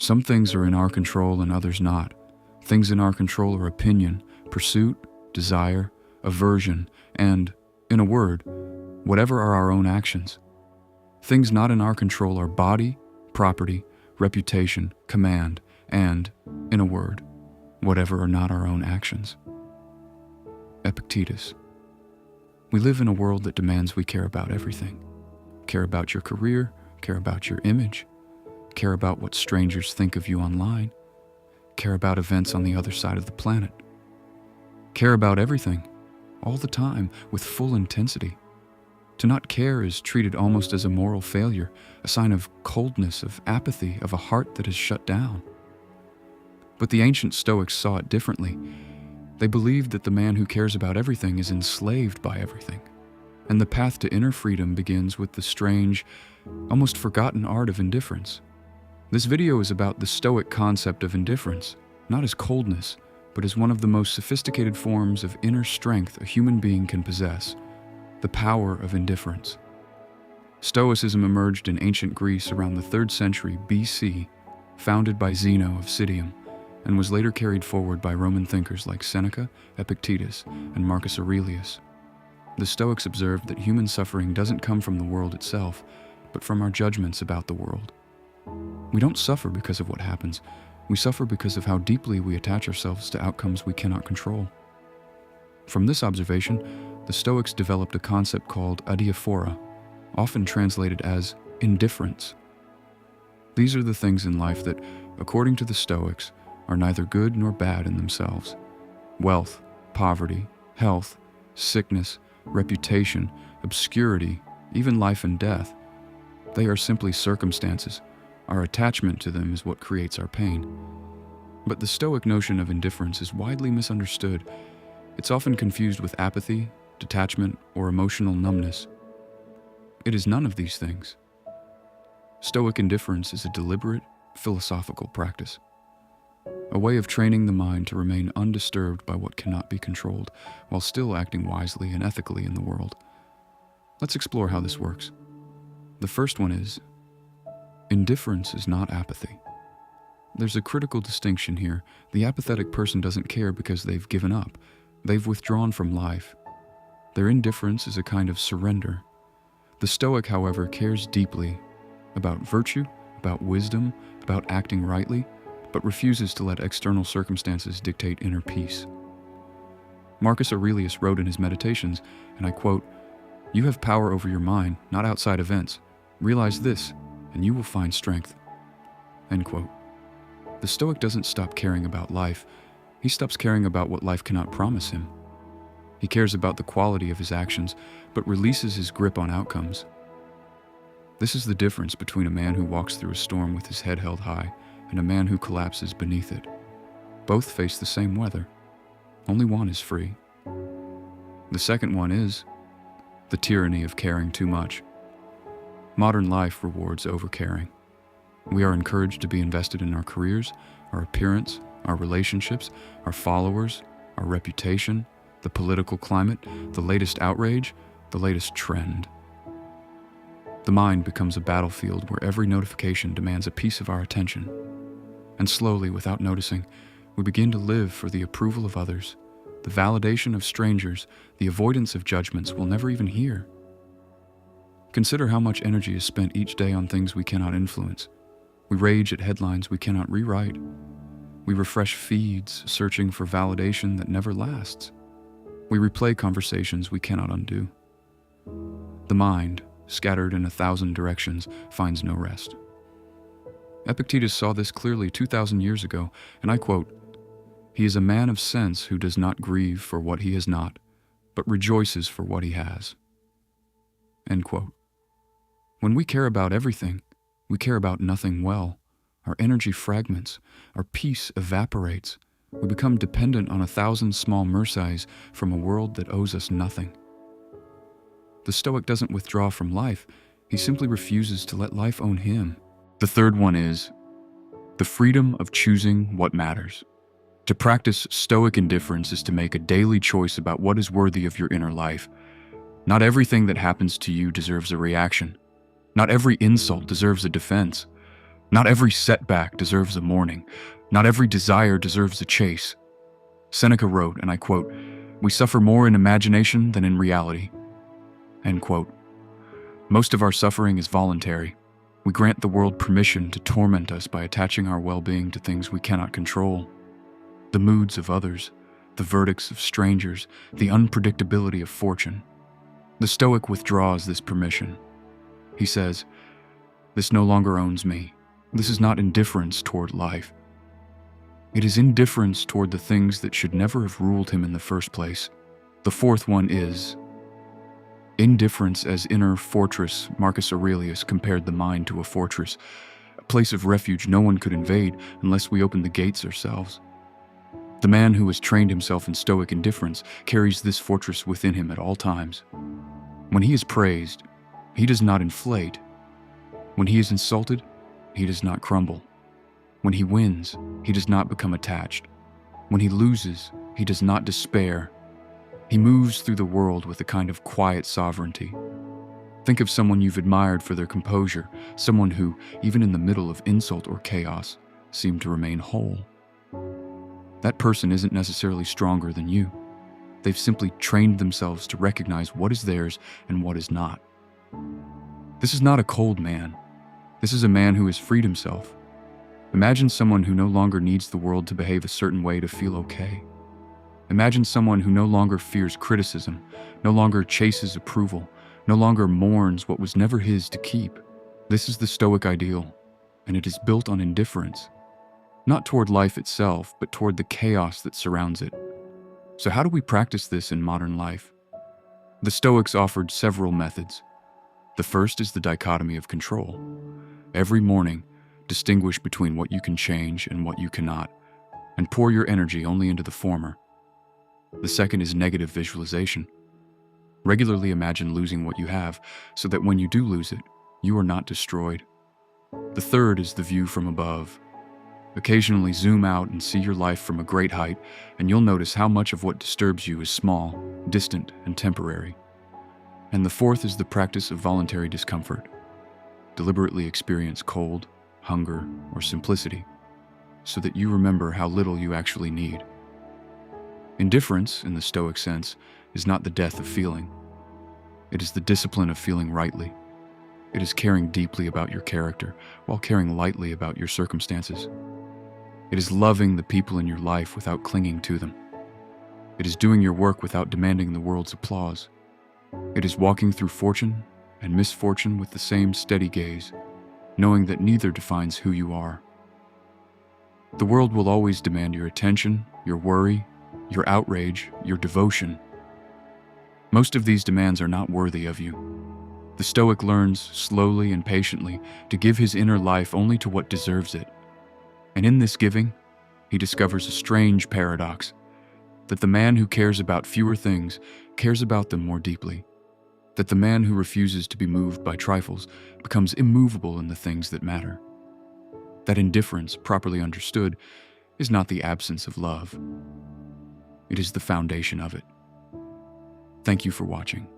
Some things are in our control and others not. Things in our control are opinion, pursuit, desire, aversion, and, in a word, whatever are our own actions. Things not in our control are body, property, reputation, command, and, in a word, whatever are not our own actions. Epictetus. We live in a world that demands we care about everything. Care about your career, care about your image, care about what strangers think of you online, care about events on the other side of the planet. Care about everything, all the time, with full intensity. To not care is treated almost as a moral failure, a sign of coldness, of apathy, of a heart that is shut down. But the ancient Stoics saw it differently. They believed that the man who cares about everything is enslaved by everything. And the path to inner freedom begins with the strange, almost forgotten art of indifference. This video is about the Stoic concept of indifference, not as coldness, but as one of the most sophisticated forms of inner strength a human being can possess, the power of indifference. Stoicism emerged in ancient Greece around the 3rd century BC, founded by Zeno of Citium, and was later carried forward by Roman thinkers like Seneca, Epictetus, and Marcus Aurelius. The Stoics observed that human suffering doesn't come from the world itself, but from our judgments about the world. We don't suffer because of what happens. We suffer because of how deeply we attach ourselves to outcomes we cannot control. From this observation, the Stoics developed a concept called adiaphora, often translated as indifference. These are the things in life that, according to the Stoics, are neither good nor bad in themselves. Wealth, poverty, health, sickness, reputation, obscurity, even life and death. They are simply circumstances. Our attachment to them is what creates our pain. But the Stoic notion of indifference is widely misunderstood. It's often confused with apathy, detachment, or emotional numbness. It is none of these things. Stoic indifference is a deliberate, philosophical practice, a way of training the mind to remain undisturbed by what cannot be controlled, while still acting wisely and ethically in the world. Let's explore how this works. The first one is, indifference is not apathy. There's a critical distinction here. The apathetic person doesn't care because they've given up. They've withdrawn from life. Their indifference is a kind of surrender. The Stoic, however, cares deeply about virtue, about wisdom, about acting rightly, but refuses to let external circumstances dictate inner peace. Marcus Aurelius wrote in his Meditations, and I quote, "You have power over your mind, not outside events. Realize this, and you will find strength." End quote. The Stoic doesn't stop caring about life. He stops caring about what life cannot promise him. He cares about the quality of his actions, but releases his grip on outcomes. This is the difference between a man who walks through a storm with his head held high and a man who collapses beneath it. Both face the same weather. Only one is free. The second one is the tyranny of caring too much. Modern life rewards overcaring. We are encouraged to be invested in our careers, our appearance, our relationships, our followers, our reputation, the political climate, the latest outrage, the latest trend. The mind becomes a battlefield where every notification demands a piece of our attention. And slowly, without noticing, we begin to live for the approval of others, the validation of strangers, the avoidance of judgments we'll never even hear. Consider how much energy is spent each day on things we cannot influence. We rage at headlines we cannot rewrite. We refresh feeds, searching for validation that never lasts. We replay conversations we cannot undo. The mind, scattered in 1,000 directions, finds no rest. Epictetus saw this clearly 2,000 years ago, and I quote, "He is a man of sense who does not grieve for what he has not, but rejoices for what he has." End quote. When we care about everything, we care about nothing well. Our energy fragments, our peace evaporates. We become dependent on 1,000 small mercies from a world that owes us nothing. The Stoic doesn't withdraw from life, he simply refuses to let life own him. The third one is the freedom of choosing what matters. To practice Stoic indifference is to make a daily choice about what is worthy of your inner life. Not everything that happens to you deserves a reaction. Not every insult deserves a defense. Not every setback deserves a mourning. Not every desire deserves a chase. Seneca wrote, and I quote, "We suffer more in imagination than in reality." End quote. Most of our suffering is voluntary. We grant the world permission to torment us by attaching our well-being to things we cannot control. The moods of others, the verdicts of strangers, the unpredictability of fortune. The Stoic withdraws this permission. He says, "This no longer owns me. This is not indifference toward life. It is indifference toward the things that should never have ruled him in the first place." The fourth one is indifference as inner fortress. Marcus Aurelius compared the mind to a fortress, a place of refuge no one could invade unless we opened the gates ourselves. The man who has trained himself in Stoic indifference carries this fortress within him at all times. When he is praised, he does not inflate. When he is insulted, he does not crumble. When he wins, he does not become attached. When he loses, he does not despair. He moves through the world with a kind of quiet sovereignty. Think of someone you've admired for their composure, someone who, even in the middle of insult or chaos, seemed to remain whole. That person isn't necessarily stronger than you. They've simply trained themselves to recognize what is theirs and what is not. This is not a cold man. This is a man who has freed himself. Imagine someone who no longer needs the world to behave a certain way to feel okay. Imagine someone who no longer fears criticism, no longer chases approval, no longer mourns what was never his to keep. This is the Stoic ideal, and it is built on indifference, not toward life itself, but toward the chaos that surrounds it. So how do we practice this in modern life? The Stoics offered several methods. The first is the dichotomy of control. Every morning, distinguish between what you can change and what you cannot, and pour your energy only into the former. The second is negative visualization. Regularly imagine losing what you have, so that when you do lose it, you are not destroyed. The third is the view from above. Occasionally zoom out and see your life from a great height, and you'll notice how much of what disturbs you is small, distant, and temporary. And the fourth is the practice of voluntary discomfort. Deliberately experience cold, hunger, or simplicity, so that you remember how little you actually need. Indifference, in the Stoic sense, is not the death of feeling. It is the discipline of feeling rightly. It is caring deeply about your character, while caring lightly about your circumstances. It is loving the people in your life without clinging to them. It is doing your work without demanding the world's applause. It is walking through fortune and misfortune with the same steady gaze, knowing that neither defines who you are. The world will always demand your attention, your worry, your outrage, your devotion. Most of these demands are not worthy of you. The Stoic learns, slowly and patiently, to give his inner life only to what deserves it. And in this giving, he discovers a strange paradox, that the man who cares about fewer things cares about them more deeply, that the man who refuses to be moved by trifles becomes immovable in the things that matter. That indifference, properly understood, is not the absence of love. It is the foundation of it. Thank you for watching.